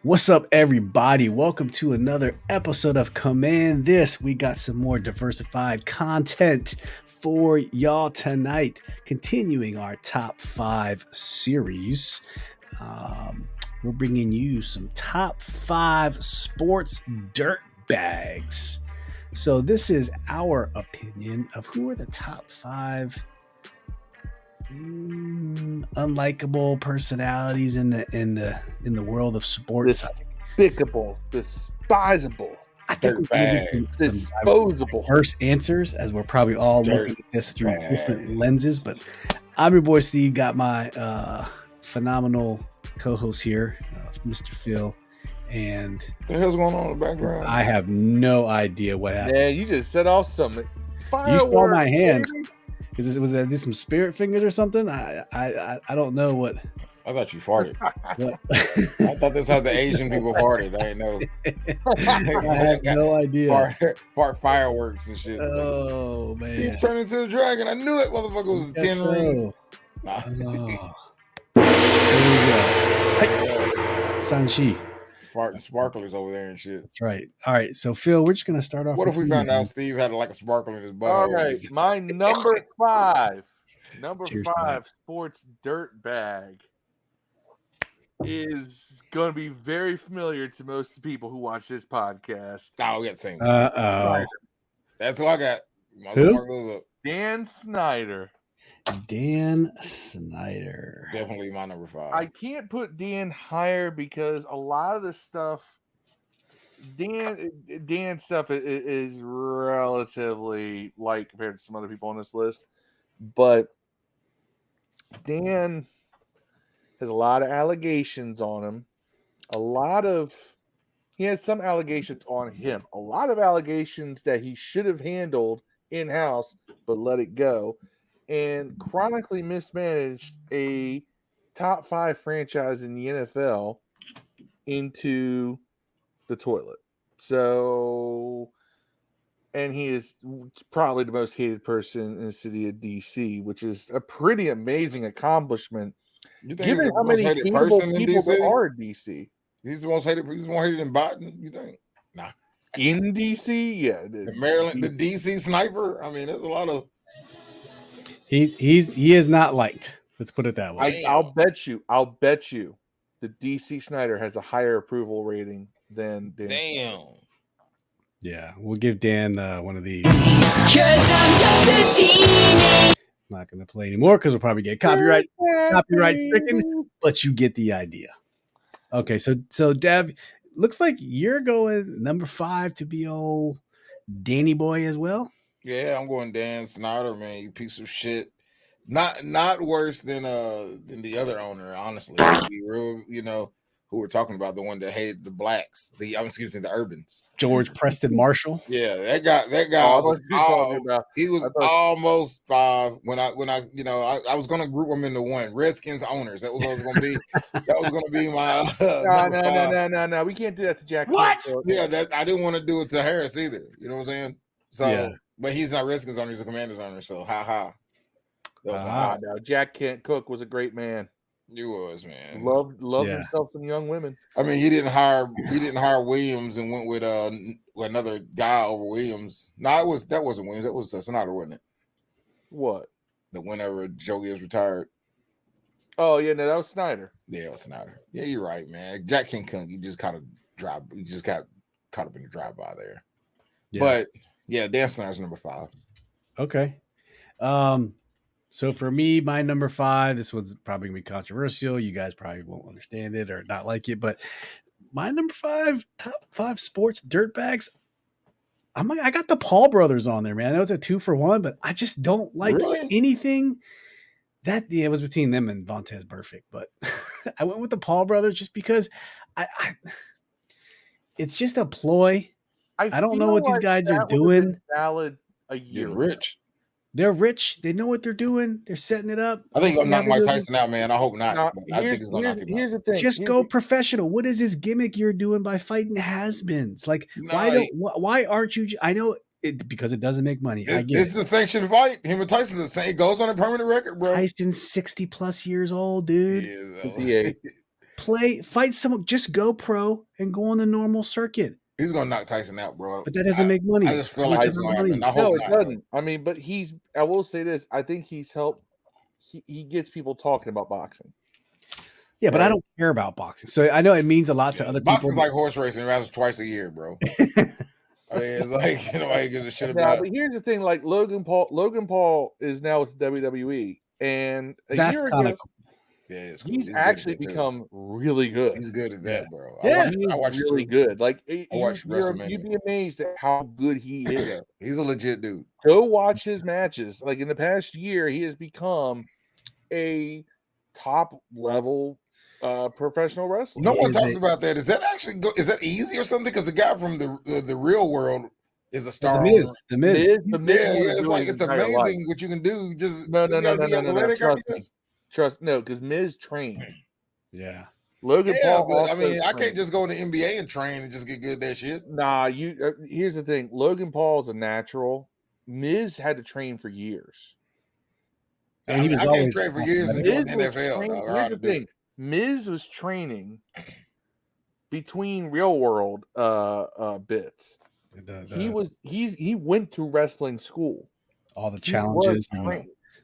What's up, everybody? Welcome to another episode of Command This. We got some more diversified content for y'all tonight. Continuing our top 5 series, we're bringing you some top 5 sports dirt bags. So this is our opinion of who are the top 5 unlikable personalities in the world of sports. Despicable, despisable, I think we're going to get some disposable. diverse answers, as we're probably all looking at this through different lenses. But I'm your boy Steve. Got my phenomenal co-host here, Mr. Phil, and what the hell's going on in the background? I have no idea what happened. Yeah, you just set off some fireworks. You saw my hands. Was that do some spirit fingers or something? I don't know what. I thought you farted. What? I thought that's how the Asian people farted. I didn't know. I have no idea. Fart fireworks and shit. Oh man! Steve turned into a dragon. I knew it. Motherfucker was 10 rings. Nah. Oh. There we go. Hey. Sanshi. Farting sparklers over there and shit. That's right. All right. So Phil, we're just gonna start off. What if we found out Steve had like a sparkle in his butt? All right, my number 5. Cheers, Sports dirt bag is going to be very familiar to most people who watch this podcast. Oh, we got the same. That's who I got. Who? Dan Snyder. Dan Snyder. Definitely my number 5. I can't put Dan higher because a lot of the stuff, Dan stuff is relatively light compared to some other people on this list. But Dan has a lot of allegations on him. He has some allegations on him. A lot of allegations that he should have handled in-house, but let it go. And chronically mismanaged a top 5 franchise in the NFL into the toilet. So, and he is probably the most hated person in the city of DC, which is a pretty amazing accomplishment. You think given how many people there are in DC. He's the most hated. He's more hated than Biden. You think? Nah. In DC, yeah. The Maryland, the DC sniper. I mean, there's a lot of. He is not liked. Let's put it that way. I'll bet you. The DC Snyder has a higher approval rating than Dan. Damn. Snyder. Yeah, we'll give Dan one of these. 'Cause I'm just a teenage. I'm not going to play anymore because we'll probably get copyright stricken, but you get the idea. Okay, so Dev, looks like you're going number 5 to be old Danny boy as well. Yeah, I'm going Dan Snyder, man. You piece of shit. Not worse than the other owner, honestly. To be real, who we're talking about, the one that hated the blacks, the Urbans. George Preston Marshall. Yeah, that guy he was almost 5 when I was gonna group them into one. Redskins owners. That was what I was gonna be. That was gonna be my No. We can't do that to Jack. What? Yeah, I didn't want to do it to Harris either. You know what I'm saying? So yeah. But he's not Redskins owner, he's a Commanders owner, so ha. No, Jack Kent Cook was a great man. He was, man. Loved himself some young women. I mean, he didn't hire Williams and went with another guy over Williams. No, that wasn't Williams. That was Snyder, wasn't it? What? Whenever Joey is retired. Oh yeah, no, that was Snyder. Yeah, it was Snyder. Yeah, you're right, man. Jack King Kung, you just got caught up in the drive-by there. Yeah. But yeah, Dan Snyder's number 5. Okay. So for me, my number 5, this one's probably gonna be controversial. You guys probably won't understand it or not like it, but my number 5, top 5 sports dirtbags. I got the Paul brothers on there, man. I know it's a 2-for-1, but I just don't like anything that. Yeah, it was between them and Vontaze Burfict, but I went with the Paul brothers just because I it's just a ploy. I don't know what these guys are doing. Valid a year. You're rich. They're rich. They know what they're doing. They're setting it up. I think I'm knocking Mike Tyson out, man. I hope not. I think it's going to knock him out. Here's the thing. Just go professional. What is this gimmick you're doing by fighting has-beens? Like, why aren't you? I know it because it doesn't make money. I get it's a sanctioned fight. Him and Tyson's it goes on a permanent record, bro. Tyson's 60+ years old, dude. 58. fight someone. Just go pro and go on the normal circuit. He's gonna knock Tyson out, bro. But that doesn't make money. I just feel like it's gonna happen. I hope No, it not, doesn't. I mean, but I will say this. I think he's helped. He gets people talking about boxing. Yeah, but I don't care about boxing. So I know it means a lot to other people. Boxing's like horse racing. It happens twice a year, bro. I mean, it's like nobody gives a shit about But here's the thing: like Logan Paul is now with WWE, and that's kind of cool. Yeah, it's cool. He's actually become really good. He's good at that, bro. Yeah, I watch really good. Like I watch WrestleMania. You'd be amazed at how good he is. He's a legit dude. Go watch his matches. Like in the past year, he has become a top level professional wrestler. No one talks about that. Is that actually is that easy or something? Because the guy from the real world is a star. The Miz. It's like it's amazing what you can do. Just no. Trust because Miz trained. Yeah. Logan Paul. But I mean, I can't just go in the NBA and train and just get good at that shit. Nah, here's the thing. Logan Paul is a natural. Miz had to train for years. I can't train for years in the NFL. Here's the thing. Miz was training between real world bits. He went to wrestling school. All the challenges.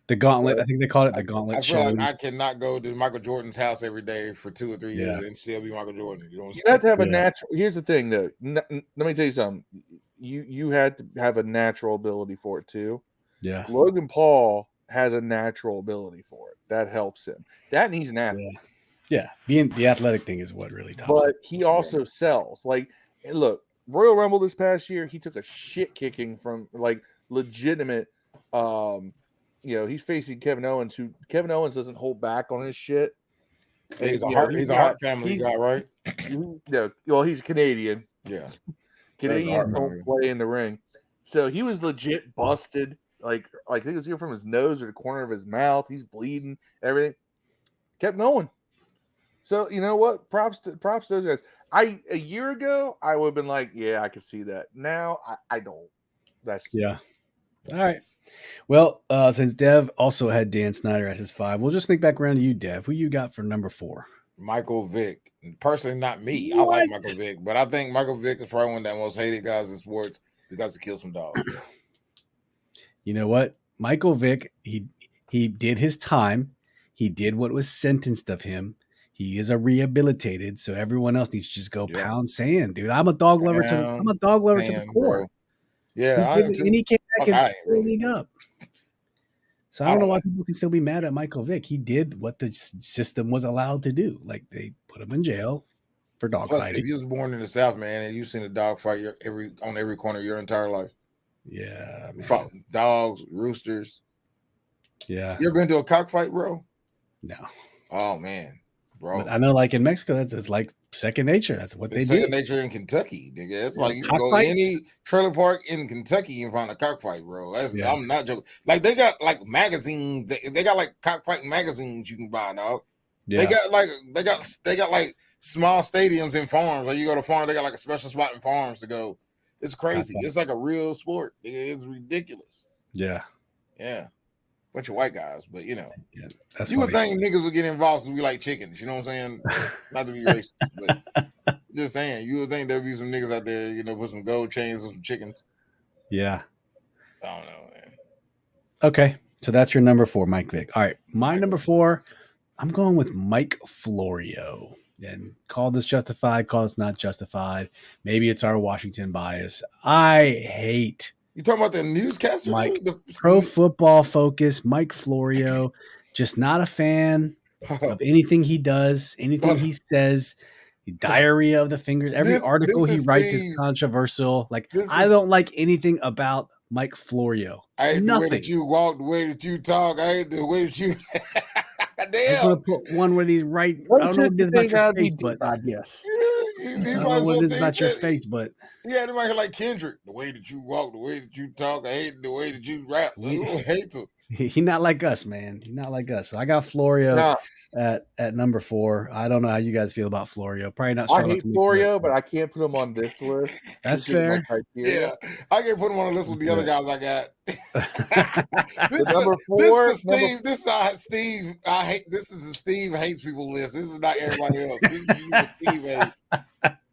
The gauntlet, I think they called it the gauntlet. I feel like I cannot go to Michael Jordan's house every day for 2 or 3 years and still be Michael Jordan. You know what I'm saying? You have to have a natural. Here's the thing, though. Let me tell you something. You had to have a natural ability for it too. Yeah. Logan Paul has a natural ability for it. That helps him. That needs an athlete. Yeah. Being the athletic thing is what really tops. But he also sells. Like, look, Royal Rumble this past year, he took a shit kicking from like legitimate. He's facing Kevin Owens, who Kevin Owens doesn't hold back on his shit. And he's a Hart family guy, right? Well, he's Canadian. Yeah. Canadians don't play in the ring. So he was legit busted. Like I think it was either from his nose or the corner of his mouth. He's bleeding, everything. Kept going. So you know what? Props to those guys. A year ago, I would have been like, yeah, I could see that. Now I don't. That's all right. Well, since Dev also had Dan Snyder as his 5, we'll just think back around to you, Dev. Who you got for number 4? Michael Vick. Personally, not me. I like Michael Vick, but I think Michael Vick is probably one of the most hated guys in sports because he killed some dogs. You know what? Michael Vick, he did his time. He did what was sentenced of him. He is a rehabilitated, so everyone else needs to just go pound sand, dude. I'm a dog lover to the core. Bro. Yeah, and he came back and league up. So I don't know why people can still be mad at Michael Vick. He did what the system was allowed to do. Like they put him in jail for dog fighting. If you was born in the South, man, and you've seen a dog fight on every corner of your entire life. Yeah, man. Fought dogs, roosters. Yeah. You ever been to a cockfight, bro? No. Oh man, bro. But I know, like in Mexico, that's like second nature. That's what they do. Second nature in Kentucky, nigga. It's like you can go to any trailer park in Kentucky and find a cockfight, bro. I'm not joking. Like they got like magazines. They got like cockfighting magazines you can buy, dog. Yeah. They got like small stadiums in farms. Like you go to farm, they got like a special spot in farms to go. It's crazy. It's like a real sport. It's ridiculous. Yeah. Yeah. Bunch of white guys, but yeah, that's you would think niggas would get involved since we like chickens. You know what I'm saying? Not to be racist, but just saying, you would think there'd be some niggas out there, with some gold chains and some chickens. Yeah. I don't know, man. Okay. So that's your number 4, Mike Vick. All right. My number 4, I'm going with Mike Florio. And call this justified, call this not justified. Maybe it's our Washington bias. I hate. You talking about the newscaster? Mike, Pro Football Focus, Mike Florio. Just not a fan of anything he does, anything he says. Diarrhea of the fingers. Every article he writes is controversial. Like I don't like anything about Mike Florio. I hate Nothing. The way that you walk, the way that you talk. I hate the way that you. Damn. I'm gonna put one where he's right. I don't know what it is about your face, but yes. I don't know what it is about your face, but yeah, they might like Kendrick. The way that you walk, the way that you talk. I hate the way that you rap. I hate to. He's not like us, man. He's not like us. So I got Florio. Nah, at number 4. I don't know how you guys feel about Florio. Probably not I strong enough hate to make the list. Florio, but I can't put him on this list. That's just given my fair. criteria. Yeah, I can put him on a list with the other guys I got. But number 4, this is Steve. This is Steve. I hate. This is a Steve hates people list. This is not everybody else. This is Steve hates.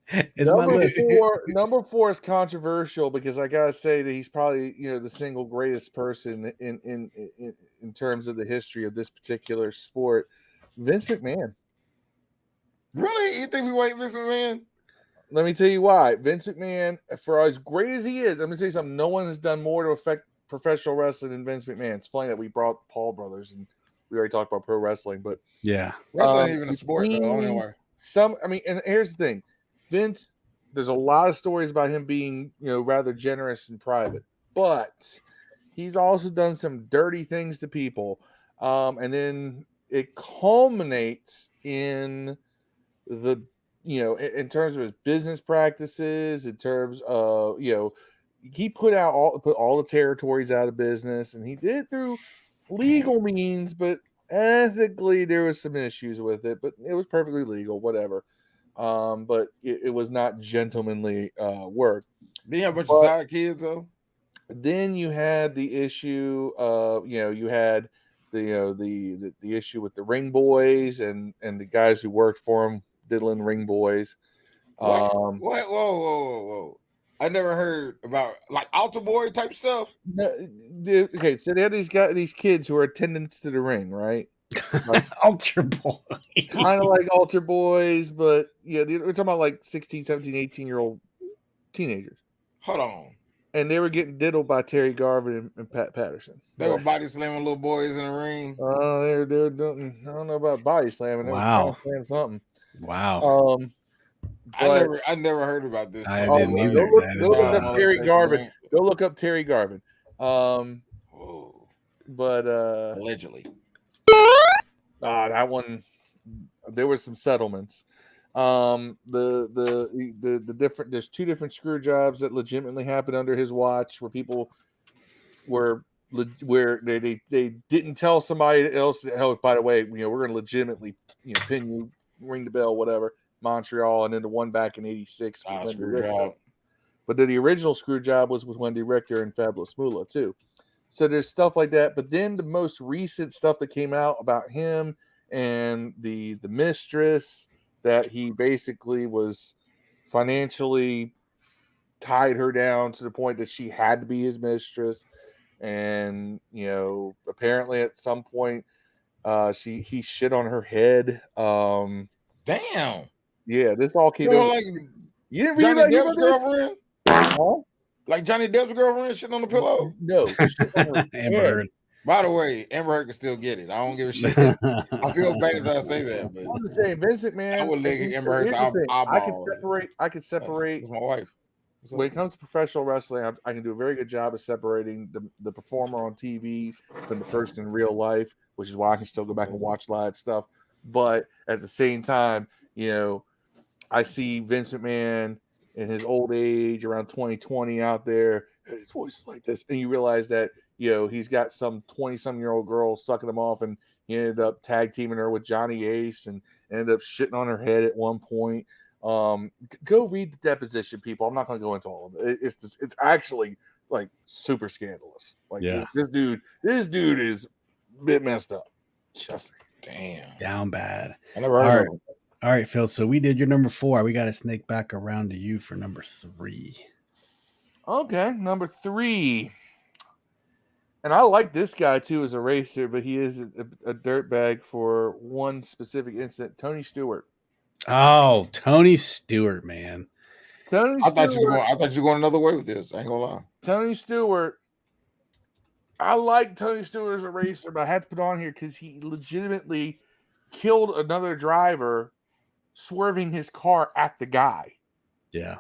It's my list. Number 4 is controversial because I gotta say that he's probably the single greatest person in terms of the history of this particular sport, Vince McMahon. Really, you think we wait Vince McMahon? Let me tell you why. Vince McMahon, for as great as he is, I'm gonna tell you something. No one has done more to affect professional wrestling than Vince McMahon. It's funny that we brought Paul brothers and we already talked about pro wrestling, but yeah, wrestling ain't even a sport though. I don't know why. And here's the thing, Vince. There's a lot of stories about him being, rather generous in private, but he's also done some dirty things to people, and then it culminates in the, in terms of his business practices, in terms of, he put all the territories out of business, and he did it through legal means, but ethically there was some issues with it, but it was perfectly legal, whatever. But it was not gentlemanly work. Did you have a bunch of side kids though? Then you had the issue of, you had the issue with the ring boys and the guys who worked for him diddling ring boys. What? Whoa. I never heard about like altar boy type stuff. Okay, so they had these kids who are attendants to the ring, right? Like, altar boy. Kind of like altar boys, but we're talking about like 16, 17, 18-year-old teenagers. Hold on. And they were getting diddled by Terry Garvin and Pat Patterson. They were body slamming little boys in the ring. They're doing, I don't know about body slamming. Wow. They were trying to slam something. Wow. I never heard about this. I didn't either. Go look up Terry Garvin. Go look up Terry Garvin. But allegedly. That one, there were some settlements. The different, there's 2 different screw jobs that legitimately happened under his watch where people were where they didn't tell somebody else, oh, by the way, we're going to legitimately pin you, ring the bell, whatever, Montreal, and then the one back in '86. But then the original screw job was with Wendy Richter and Fabulous Moolah too. So there's stuff like that. But then the most recent stuff that came out about him and the mistress, that he basically was financially tied her down to the point that she had to be his mistress. And, apparently at some point he shit on her head. Damn. Yeah, this all came out. Like you didn't read Johnny Depp's girlfriend? Huh? Like Johnny Depp's girlfriend shitting on the pillow? No. Amber Heard. By the way, Amber Heard can still get it. I don't give a shit. I feel bad that I say that, but I'm just saying, Vince McMahon. I would lick Amber Heard's eyeball. I can separate. That's my wife. When it comes to professional wrestling, I can do a very good job of separating the performer on TV from the person in real life, which is why I can still go back and watch live stuff. But at the same time, I see Vince McMahon in his old age, around 2020, out there, his voice is like this, and you realize that he's got some 20-some-year-old girl sucking him off, and he ended up tag teaming her with Johnny Ace, and ended up shitting on her head at one point. Go read the deposition, people. I'm not going to go into all of it. It's actually like super scandalous. Like, yeah, this dude is a bit messed up. Just damn, down bad. I never heard of him. All right, Phil. So we did your number 4. We got to snake back around to you for number 3. Okay, number 3. And I like this guy too as a racer, but he is a dirtbag for one specific incident. Tony Stewart. Oh, Tony Stewart, man. I thought you were going another way with this. I ain't gonna lie. Tony Stewart. I like Tony Stewart as a racer, but I had to put on here because he legitimately killed another driver, swerving his car at the guy. Yeah.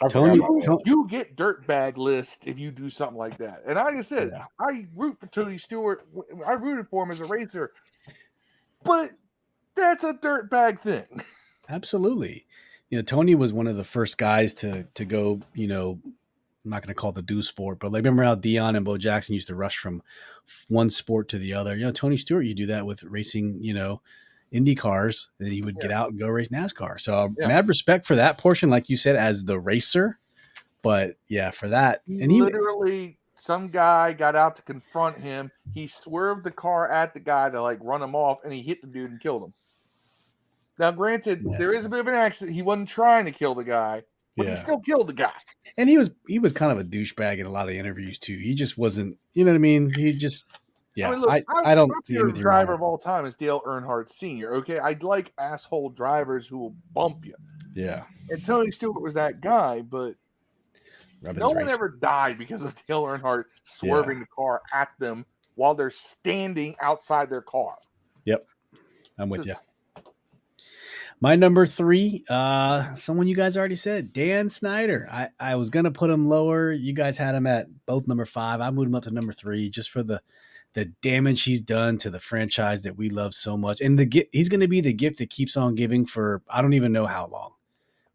You get dirtbag list if you do something like that. And like I said, I root for Tony Stewart. I rooted for him as a racer, but that's a dirtbag thing. Absolutely. Tony was one of the first guys to go, I'm not going to call it the do sport, but like remember how Dion and Bo Jackson used to rush from one sport to the other. Tony Stewart, you do that with racing, Indy cars, and then he would get out and go race NASCAR. So mad respect for that portion, like you said, as the racer. But yeah, for that, and literally some guy got out to confront him. He swerved the car at the guy to like run him off, and he hit the dude and killed him. Now, granted, there is a bit of an accident. He wasn't trying to kill the guy, but he still killed the guy. And he was kind of a douchebag in a lot of interviews too. He just wasn't, you know what I mean? He just, I mean, look, I don't see anything driver of all time is Dale Earnhardt Sr. Okay, I'd like asshole drivers who will bump you. Yeah. And Tony Stewart was that guy, but no one ever died because of Dale Earnhardt swerving the car at them while they're standing outside their car. Yep, I'm with you. My number 3, someone you guys already said, Dan Snyder. I was going to put him lower. You guys had him at both number 5. I moved him up to number 3 just for the damage he's done to the franchise that we love so much. And he's going to be the gift that keeps on giving for I don't even know how long.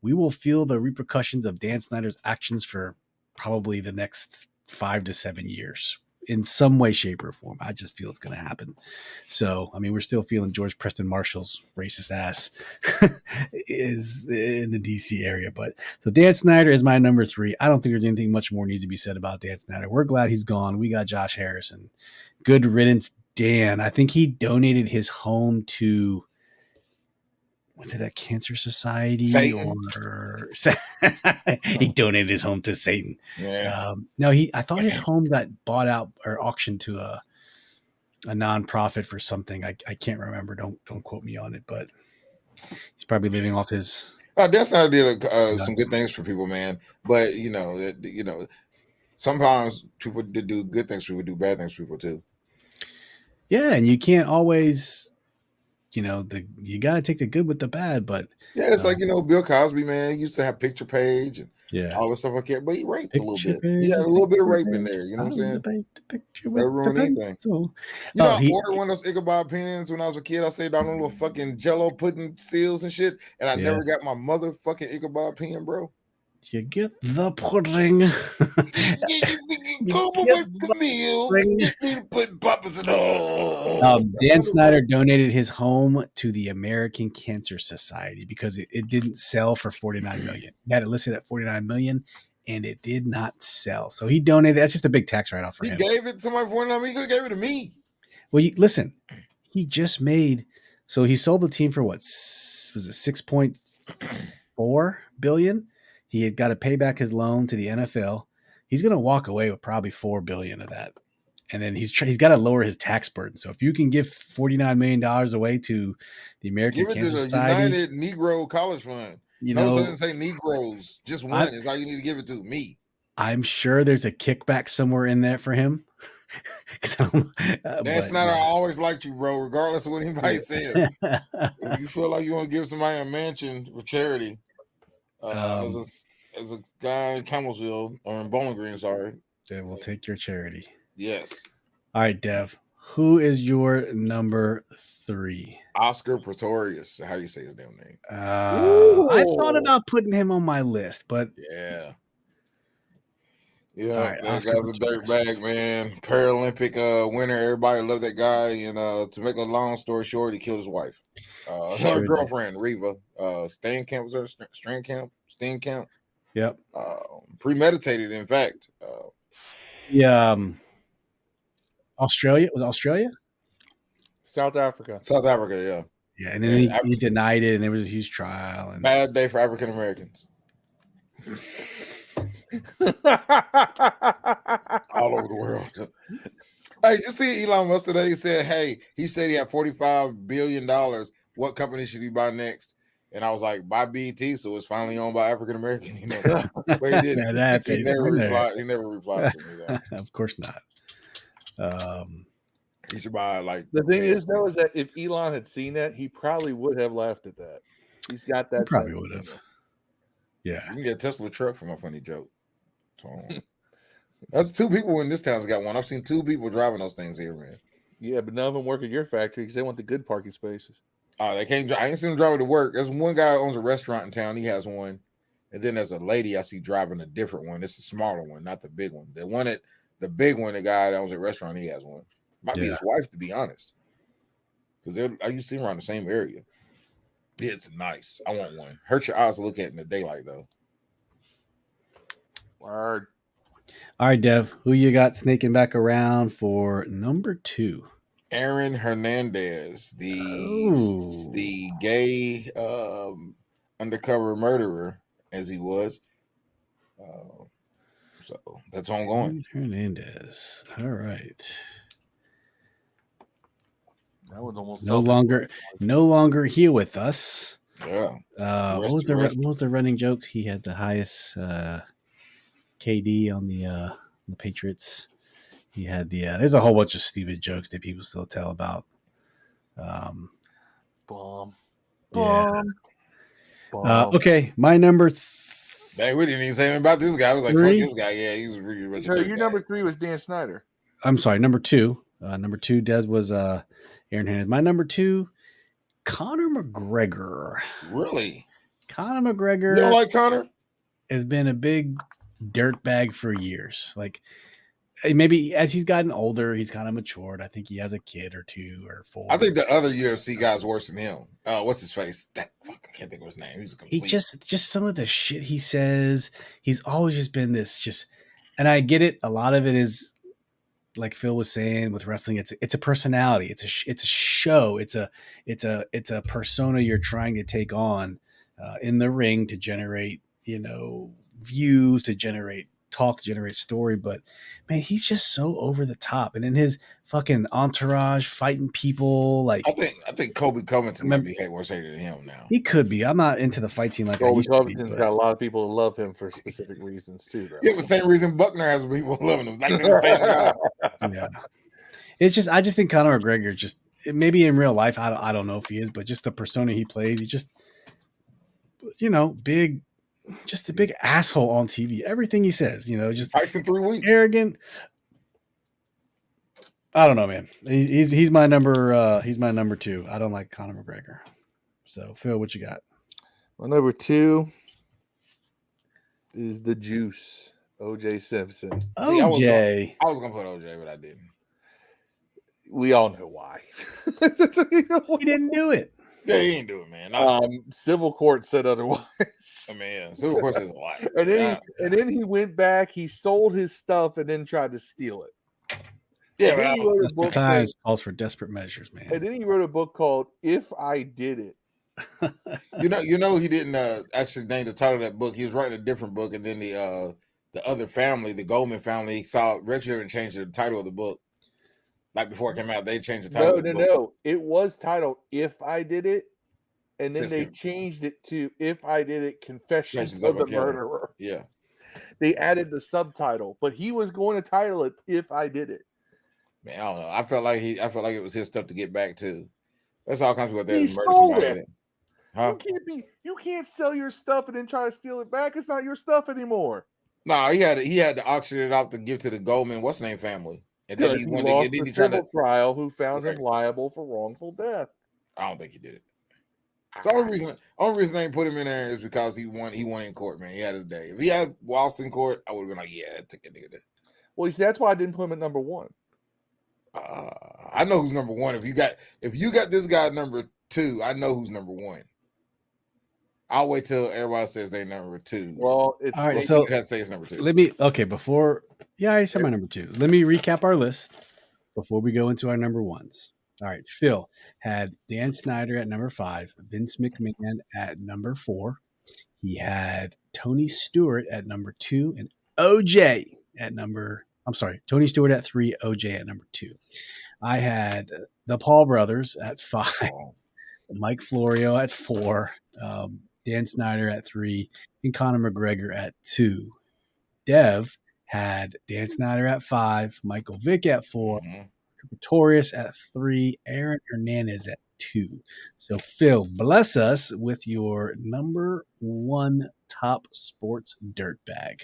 We will feel the repercussions of Dan Snyder's actions for probably the next 5 to 7 years. In some way, shape, or form. I just feel it's going to happen. So, I mean, we're still feeling George Preston Marshall's racist ass is in the DC area. But so Dan Snyder is my number 3. I don't think there's anything much more needs to be said about Dan Snyder. We're glad he's gone. We got Josh Harrison. Good riddance, Dan. I think he donated his home to, was it a cancer society? Satan. Or he donated his home to Satan. Yeah. No, I thought his home got bought out or auctioned to a nonprofit for something. I can't remember. Don't quote me on it, but he's probably living off his. That's not did some good things for people, man. But sometimes people that do good things for people do bad things for people too. Yeah, and you can't always. You got to take the good with the bad, but it's like Bill Cosby, man. He used to have picture page and all this stuff like that, but he raped a little bit. He had a little bit of rape in there. You know what I'm saying? Never ruined anything. I ordered one of those Ichabod pens when I was a kid. I saved all them little fucking Jello pudding seals and shit, and I never got my motherfucking Ichabod pen, bro. You get the pudding. Dan Snyder donated his home to the American Cancer Society because it didn't sell for $49 million. He had it listed at $49 million, and it did not sell. So he donated. That's just a big tax write-off for him. He gave it to somebody for $49 million. He could have gave it to me. Well, listen, he just made. So he sold the team for what was it, $6.4 billion. He had got to pay back his loan to the NFL. He's going to walk away with probably $4 billion of that, and then he's got to lower his tax burden. So if you can give $49 million away to the American Cancer Society, United Negro College Fund. It doesn't say Negroes, just one is all you need to give it to me. I'm sure there's a kickback somewhere in there for him. That's not. I always liked you, bro. Regardless of what anybody says, if you feel like you want to give somebody a mansion for charity. As a guy in Campbellsville or in Bowling Green, sorry. Then we'll take your charity. Yes. All right, Dev. Who is your number 3? Oscar Pretorius. How you say his damn name? I thought about putting him on my list, but yeah. Right, that guy's a dirtbag, man. Paralympic winner. Everybody loved that guy. And to make a long story short, he killed his wife. Her girlfriend, Reva. Steenkamp was her. Steenkamp. Yep. Premeditated, in fact. Australia? Was Australia? South Africa, yeah. Yeah, and then he denied it, and there was a huge trial. And bad day for African Americans. All over the world. Hey, you see Elon Musk today? He said he had $45 billion. What company should he buy next? And I was like, buy BET, so it's finally owned by African American. But he didn't. He never replied to me. Though. Of course not. He should buy the thing is though is that if Elon had seen that, he probably would have laughed at that. He's got that. He probably would have. Yeah. You can get a Tesla truck from a funny joke. So, that's 2 people in this town's got one. I've seen 2 people driving those things here, man. Yeah, but none of them work at your factory because they want the good parking spaces. They can't. I ain't seen them drive to work. There's one guy who owns a restaurant in town. He has one, And then there's a lady I see driving a different one. It's a smaller one, not the big one. The big one, the guy that owns a restaurant, he has one. Might be his wife, to be honest. Because I used to see them around the same area. It's nice. I want one. Hurt your eyes to look at in the daylight, though. Word. All right, Dev, who you got snaking back around for number 2? Aaron Hernandez, the gay undercover murderer, as he was. So that's where I'm going. Hernandez. All right. That was almost No longer here with us. Yeah. What was the running joke? He had the highest KD on the Patriots. He had there's a whole bunch of stupid jokes that people still tell about. Bomb. Yeah. Okay, my number. Dang, we didn't even say anything about this guy. I was like, 3? fuck this guy. Yeah, he's really much. So your number 3 was Dan Snyder. I'm sorry, number 2. Number 2, Des was Aaron Hernandez. My number 2, Conor McGregor. Really? Conor McGregor. You don't like Conor? Has been a big dirtbag for years. Like, maybe as he's gotten older, he's kind of matured. I think he has a kid or 2 or 4. I think the other UFC guy's worse than him. What's his face? I can't think of his name. He's a complete. He just some of the shit he says. He's always just been this and I get it. A lot of it is like Phil was saying with wrestling. It's a personality. It's a show. It's a persona you're trying to take on in the ring to generate views, to generate talk, to generate story. But man, he's just so over the top. And then his fucking entourage fighting people. Like, I think Kobe Covington might be worse hated than him now. He could be. I'm not into the fight scene like I Kobe used to be. Covington's got a lot of people who love him for specific reasons too. Though. Yeah, the same reason Buckner has people loving him. Like the same guy. Yeah. I just think Conor McGregor just maybe in real life, I don't know if he is, but just the persona he plays, he just big. Just a big asshole on TV. Everything he says, just fights in 3 weeks. Arrogant. I don't know, man. He's my number. He's my number 2. I don't like Conor McGregor. So, Phil, what you got? My number 2 is the Juice, O.J. Simpson. OJ. I was gonna put OJ, but I didn't. We all know why. He didn't do it. Yeah, he ain't do it, man. Civil court said otherwise. I mean, civil court says a lot. And then he went back. He sold his stuff and then tried to steal it. Yeah, then he wrote a book times calls for desperate measures, man. And then he wrote a book called "If I Did It." He didn't actually name the title of that book. He was writing a different book, and then the other family, the Goldman family, saw Rex and changed the title of the book. Like before it came out, they changed the title. No. It was titled "If I Did It," and then they changed it to "If I Did It: Confessions of the Murderer." Yeah, they added the subtitle, but he was going to title it "If I Did It." Man, I don't know. I felt like it was his stuff to get back to. That's all kinds of people there. He Murder stole somebody. it. Huh? You can't sell your stuff and then try to steal it back. It's not your stuff anymore. No, he had to auction it off to give to the Goldman what's name family. And then he went lost the civil trial who found him liable for wrongful death. I don't think he did it. So the only reason I ain't put him in there is because he won in court, man. He had his day. If he had lost in court, I would have been like, yeah, take that nigga there. Well, you see, that's why I didn't put him at number 1. I know who's number 1. If you got this guy at number 2, I know who's number 1. I'll wait till everybody says they're number 2. Well, it's all right. So say it's number 2. I said my number 2. Let me recap our list before we go into our number 1s. All right. Phil had Dan Snyder at number 5, Vince McMahon at number 4. He had Tony Stewart at number 2 and OJ at Tony Stewart at 3, OJ at number 2. I had the Paul brothers at 5, Mike Florio at 4, Dan Snyder at 3, and Conor McGregor at 2. Dev had Dan Snyder at 5, Michael Vick at 4, Pretorius at 3, Aaron Hernandez at 2. So, Phil, bless us with your number 1 top sports dirtbag.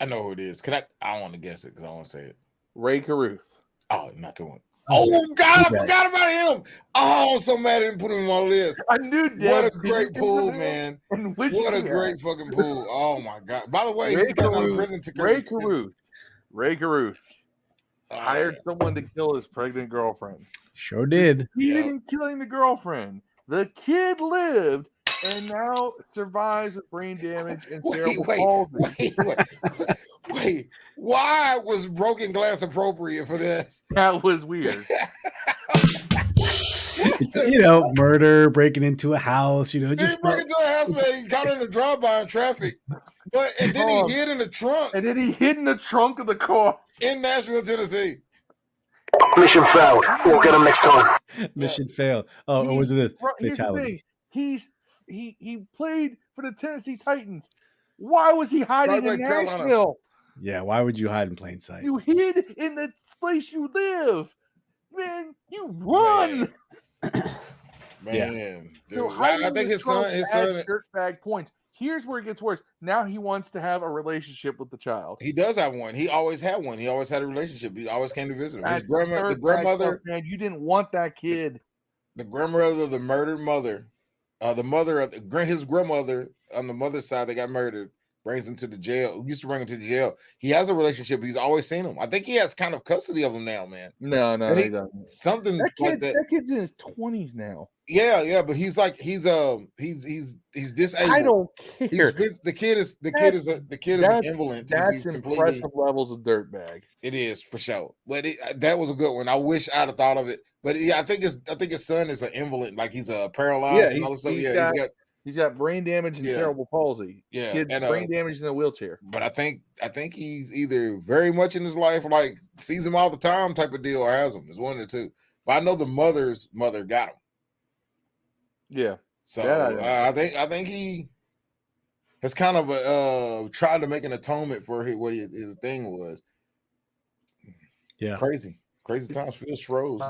I know who it is. I don't want to guess it because I don't want to say it. Ray Caruth. Oh, not the one. Oh God, I Who's that? forgot about him. Oh, I'm so mad I didn't put him on my list. I knew Dev What a didn't great get pool, to him, man. and which What is a he great at? fucking pool. Oh my God. By the way, Ray he's gotten out of Caruth. prison to care Ray Caruth hired someone to kill his pregnant girlfriend. Sure did. Succeeded in killing the girlfriend. The kid lived and now survives with brain damage and cerebral palsy. Wait. Why was broken glass appropriate for that? That was weird. Murder, breaking into a house. He Just broke into a house, man. He got in the drive-by in traffic. And then he hid in the trunk. And then he hid in the trunk of the car. In Nashville, Tennessee. Mission failed. We'll get him next time. Mission failed. Oh, or was it a Here's the fatality? thing. He played for the Tennessee Titans. Why was he hiding in Nashville? Yeah, why would you hide in plain sight? You hid in the place you live. Man, you run. Man. So I think his son dirtbag points. Here's where it gets worse. Now he wants to have a relationship with the child. He does have one. He always had one. He always had a relationship. He always came to visit him. The grandmother, man, you didn't want that kid. The grandmother of the murdered mother, the mother of his grandmother on the mother's side that got murdered, brings him to the jail. Used to bring him to the jail. He has a relationship. He's always seen him. I think he has kind of custody of him now, man. No, he doesn't. Something like that. That kid's in his 20s now. Yeah, but he's disabled. I don't care. The kid is an invalid. That's impressive levels of dirtbag. It is for sure. But that was a good one. I wish I'd have thought of it. But yeah, I think his son is an invalid. Like he's a paralyzed and all this stuff. He's got brain damage and cerebral palsy. Yeah, kid's and brain damage in a wheelchair. But I think he's either very much in his life, like sees him all the time type of deal, or has him. It's one of the two. But I know the mother's mother got him. Yeah. So I think he has kind of tried to make an atonement for what his thing was. Yeah. Crazy times. Feels froze.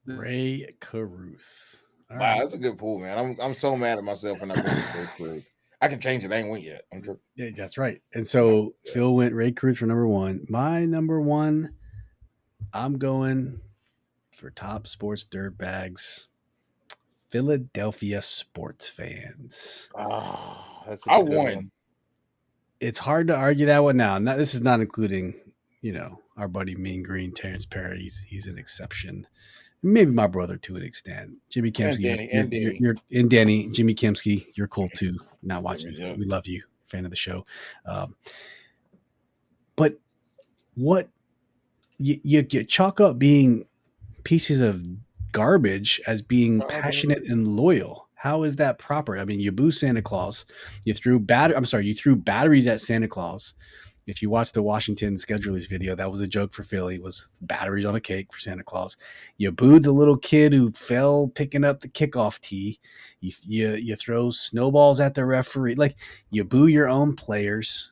Ray Caruth. Wow, that's a good pool, man. I'm so mad at myself for not going to Ray Caruth. I can change it. I ain't went yet. I'm tripping. Yeah, that's right. And so Phil went Ray Caruth for number one. My number one, I'm going for top sports dirtbags. Philadelphia sports fans. Oh, that's I won. It's hard to argue that one now. This is not including, our buddy Mean Green, Terrence Perry. He's an exception. Maybe my brother to an extent. Jimmy Kempski. And Danny. Jimmy Kempski, you're cool too. Not watching this, but we love you. Fan of the show. But what you chalk up being pieces of garbage as being passionate and loyal. How is that proper? I mean, you boo Santa Claus. You threw batteries at Santa Claus. If you watch the Washington Schedulers video, that was a joke for Philly. It was batteries on a cake for Santa Claus. You booed the little kid who fell picking up the kickoff tee. You throw snowballs at the referee. Like, you boo your own players.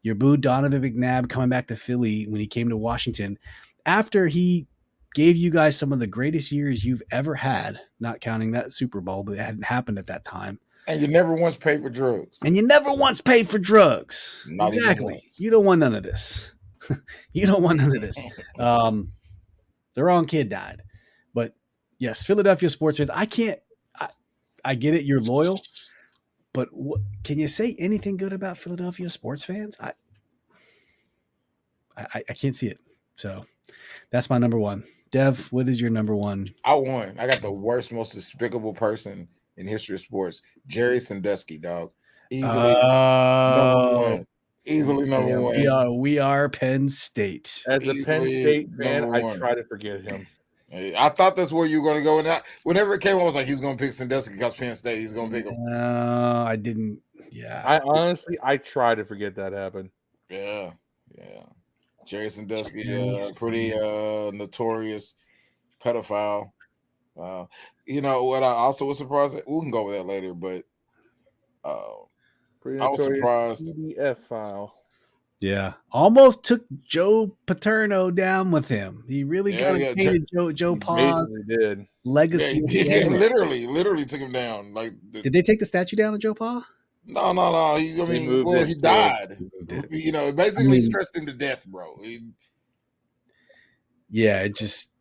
You boo Donovan McNabb coming back to Philly when he came to Washington after he gave you guys some of the greatest years you've ever had, not counting that Super Bowl, but it hadn't happened at that time. And you never once paid for drugs. Not exactly. You don't want none of this. The wrong kid died. But yes, Philadelphia sports fans, I get it. You're loyal, but can you say anything good about Philadelphia sports fans? I can't see it. So that's my number one. Dev, what is your number one? I won. I got the worst, most despicable person in history of sports, Jerry Sandusky, dog. Easily number one. Easily number one. We are Penn State. As a Penn State fan, I try to forget him. I thought that's where you were going to go. And whenever it came, I was like, he's going to pick Sandusky because Penn State. He's going to pick him. No, I didn't. Yeah. I try to forget that happened. Yeah. Jerry Sandusky, pretty notorious pedophile. You know what? I also was surprised. We can go over that later, but I was surprised. PDF file. Yeah, almost took Joe Paterno down with him. He really kind of painted Joe Pa's legacy. Yeah, literally took him down. Like, did they take the statue down of Joe Pa? No. He died. You know, it basically stressed him to death, bro. Yeah, it just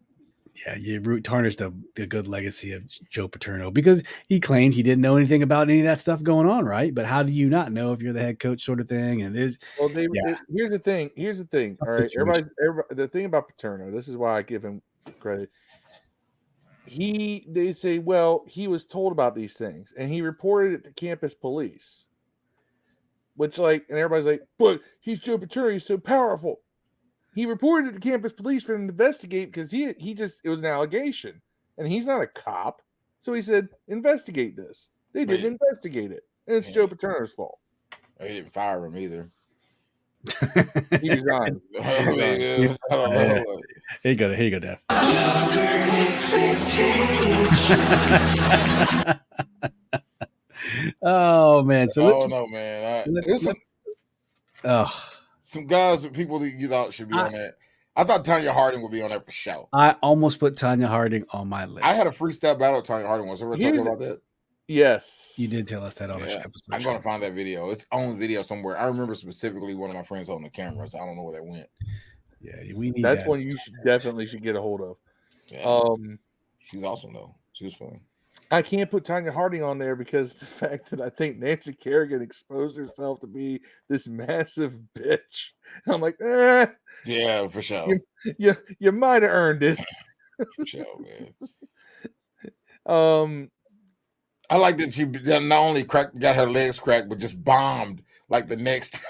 Yeah, you tarnished the good legacy of Joe Paterno because he claimed he didn't know anything about any of that stuff going on, right? But how do you not know if you're the head coach, sort of thing? And Well, yeah, here's the thing. Here's the thing. tough All right, situation. everybody. The thing about Paterno, this is why I give him credit. They say, well, he was told about these things, and he reported it to campus police. Which, like, and everybody's like, but he's Joe Paterno. He's so powerful. He reported it to campus police for them to investigate because it was an allegation, and he's not a cop. So he said, investigate this. They didn't investigate it, and it's Joe Paterno's fault. He didn't fire him either. He resigned. I mean, I don't know. Here you go, Dev. Oh man, so let's. Oh no, man! Listen, some guys and people that you thought should be on that. I thought Tanya Harding would be on there for sure. I almost put Tanya Harding on my list. I had a freestyle battle with Tanya Harding once. Ever talking about that? Yes, you did tell us that on the episode. I'm going to find that video. It's on video somewhere. I remember specifically one of my friends holding the camera, so I don't know where that went. Yeah, we need that's that. one you definitely should get a hold of. Yeah. She's awesome though. She was fun. I can't put Tanya Harding on there because the fact that I think Nancy Kerrigan exposed herself to be this massive bitch. And I'm like, yeah, for sure. You might have earned it. For sure, man. I like that she not only got her legs cracked, but just bombed like the next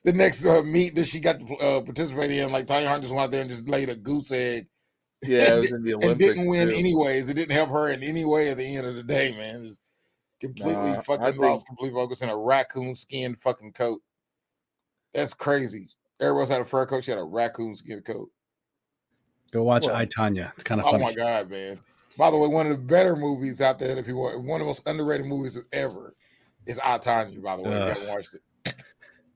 meet that she got to participate in. Like Tanya Harding just went out there and just laid a goose egg. Yeah, it was in the Olympics. And didn't win anyways. It didn't help her in any way at the end of the day, man. Just completely lost complete focus in a raccoon skin fucking coat. That's crazy. Everyone's had a fur coat. She had a raccoon skin coat. Go watch I, Tanya. It's kind of funny. Oh my God, man. By the way, one of the better movies out there that people one of the most underrated movies ever is I, Tanya, by the way. You haven't watched it.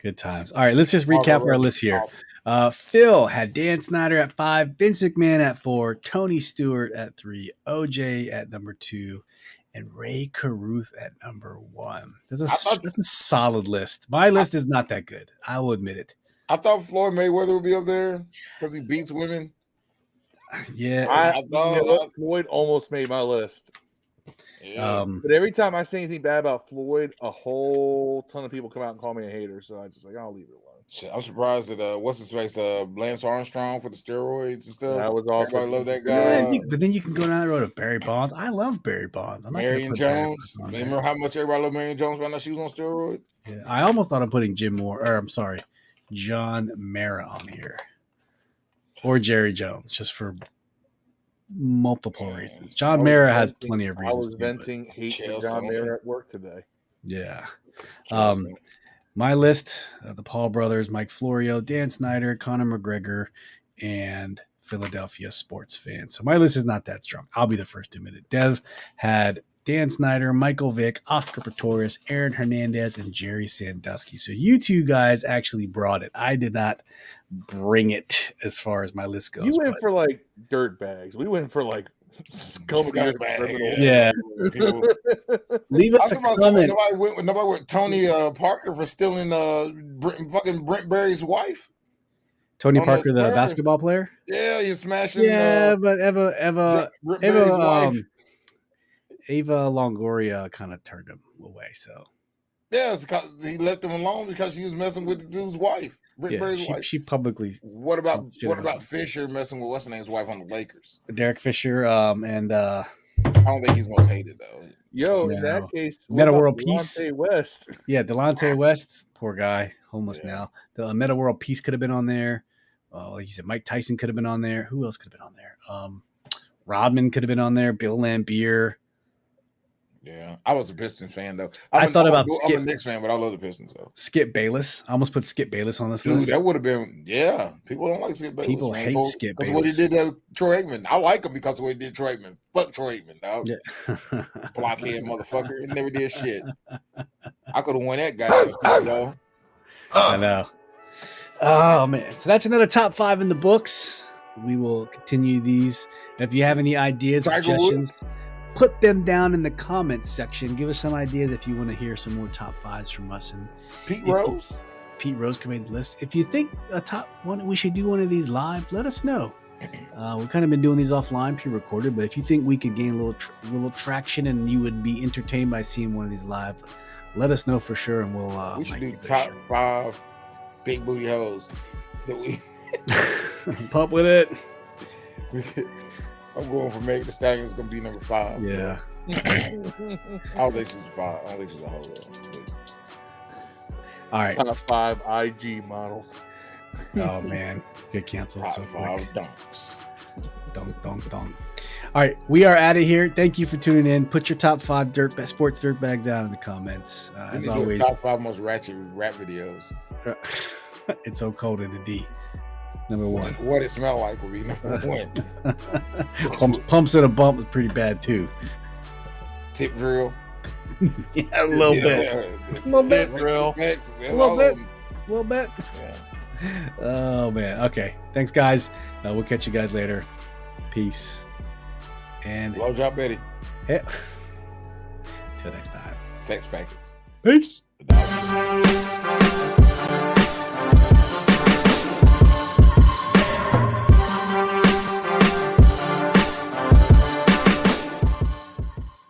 Good times. All right, let's just recap our list here. Phil had Dan Snyder at 5, Vince McMahon at 4, Tony Stewart at 3, OJ at number 2, and Ray Caruth at number 1. That's a solid list. My list is not that good. I will admit it. I thought Floyd Mayweather would be up there because he beats women. Yeah. I thought Floyd almost made my list. Yeah. But every time I say anything bad about Floyd, a whole ton of people come out and call me a hater. So I just I'll leave it alone. I'm surprised that what's his face, Lance Armstrong for the steroids and stuff. That was awesome. Everybody love that guy. Yeah, but then you can go down the road of Barry Bonds. I love Barry Bonds. Marion Jones. Remember how much everybody loved Marion Jones right now? She was on steroids. Yeah, I almost thought of putting John Mara on here, or Jerry Jones, just for multiple reasons. John Mara has plenty of reasons. I was venting hate for John Mara at work today. Yeah. My list, the Paul brothers, Mike Florio, Dan Snyder, Conor McGregor, and Philadelphia sports fans. So my list is not that strong. I'll be the first to admit it. Dev had Dan Snyder, Michael Vick, Oscar Pistorius, Aaron Hernandez, and Jerry Sandusky. So you two guys actually brought it. I did not bring it as far as my list goes. You went for like dirt bags. We went for like scumbag. Yeah. Leave us a comment. Nobody went Tony Parker for stealing Brent Berry's wife. Tony Parker, the basketball player? Yeah, he's smashing. Yeah, but Eva Longoria kind of turned him away. So yeah, he left him alone because she was messing with the dude's wife. She publicly. What about Fisher messing with what's the name's wife on the Lakers? Derek Fisher, and I don't think he's most hated though. In that case, Meta World Peace. Delonte West. Yeah, Delonte West, poor guy, homeless now. The Meta World Peace could have been on there. Like you said, Mike Tyson could have been on there. Who else could have been on there? Rodman could have been on there. Bill Laimbeer. Yeah, I was a Pistons fan though. I'm a Knicks fan, but I love the Pistons though. Skip Bayless. I almost put Skip Bayless on this Dude, list. that would have been People don't like Skip Bayless. People hate Skip Bayless. What he did to Troy Aikman. I like him because of what he did to Troy Aikman. Fuck Troy Aikman, dog. Yeah. Blockhead motherfucker. He never did shit. I could have won that guy though. I know. Oh man. So that's another top 5 in the books. We will continue these. If you have any ideas, suggestions, put them down in the comments section. Give us some ideas if you want to hear some more top 5s from us. And Pete Rose can make the list. If you think a top one, we should do one of these live, let us know. We've kind of been doing these offline, pre-recorded, but if you think we could gain a little traction and you would be entertained by seeing one of these live, let us know for sure, and we'll. We should do make it top sure. 5 big booty hoes that we. Pump with it. I'm going for Megan Thee Stallion. It's gonna be number 5. Yeah. I don't think she's 5. I don't think she's a hoe. All right. Top 5 IG models. Oh man, get canceled Top so 5 quick. dunks. Dunk. All right, we are out of here. Thank you for tuning in. Put your top 5 sports dirtbags down in the comments. We As need to do always, top 5 most ratchet rap videos. it's so cold in the D. Number 1. What it smell like will be number 1. Pumps and a bump is pretty bad too. Tip drill. Yeah, a little bit. A Little bit. Drill. A little bit. Yeah. Oh man. Okay. Thanks, guys. We'll catch you guys later. Peace. And Blow job Betty. till next time. Sex packets. Peace. $1.